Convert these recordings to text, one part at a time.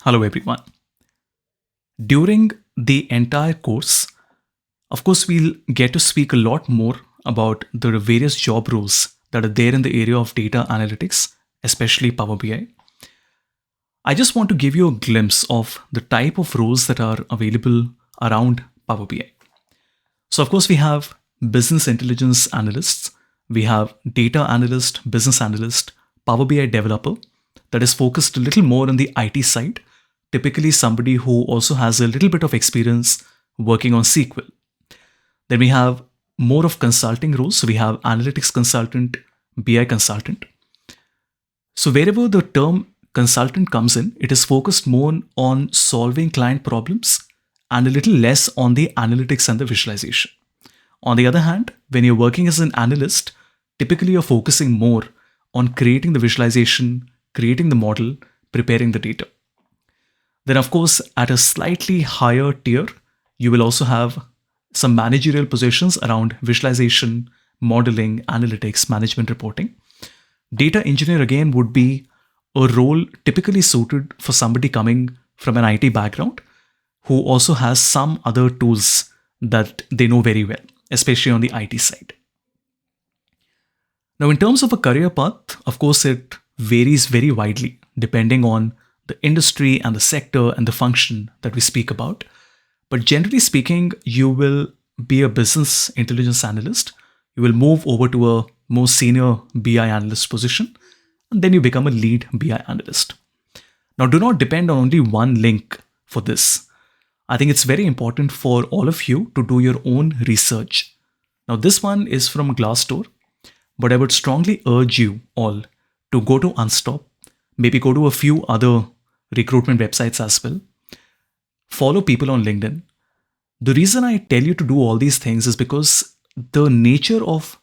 Hello, everyone. During the entire course, of course, we'll get to speak a lot more about the various job roles that are there in the area of data analytics, especially Power BI. I just want to give you a glimpse of the type of roles that are available around Power BI. So, of course, we have business intelligence analysts, we have data analyst, business analyst, Power BI developer that is focused a little more on the IT side, typically somebody who also has a little bit of experience working on SQL. Then we have more of consulting roles. So we have analytics consultant, BI consultant. So wherever the term consultant comes in, it is focused more on solving client problems and a little less on the analytics and the visualization. On the other hand, when you're working as an analyst, typically you're focusing more on creating the visualization, creating the model, preparing the data. Then, of course, at a slightly higher tier, you will also have some managerial positions around visualization, modeling, analytics, management reporting. Data engineer, again, would be a role typically suited for somebody coming from an IT background who also has some other tools that they know very well, especially on the IT side. Now, in terms of a career path, of course, it varies very widely depending on the industry and the sector and the function that we speak about. But generally speaking, you will be a business intelligence analyst. You will move over to a more senior BI analyst position, and then you become a lead BI analyst. Now, do not depend on only one link for this. I think it's very important for all of you to do your own research. Now, this one is from Glassdoor, but I would strongly urge you all to go to Unstop, maybe go to a few other recruitment websites as well. Follow people on LinkedIn. The reason I tell you to do all these things is because the nature of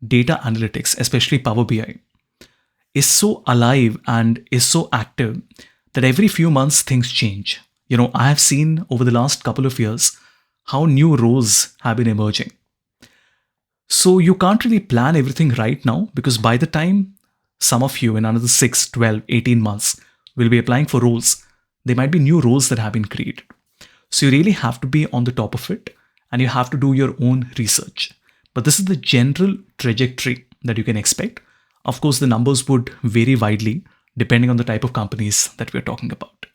data analytics, especially Power BI, is so alive and is so active that every few months things change. I have seen over the last couple of years how new roles have been emerging. So you can't really plan everything right now because by the time some of you in another 6, 12, 18 months will be applying for roles, there might be new roles that have been created. So you really have to be on the top of it and you have to do your own research. But this is the general trajectory that you can expect. Of course, the numbers would vary widely depending on the type of companies that we're talking about.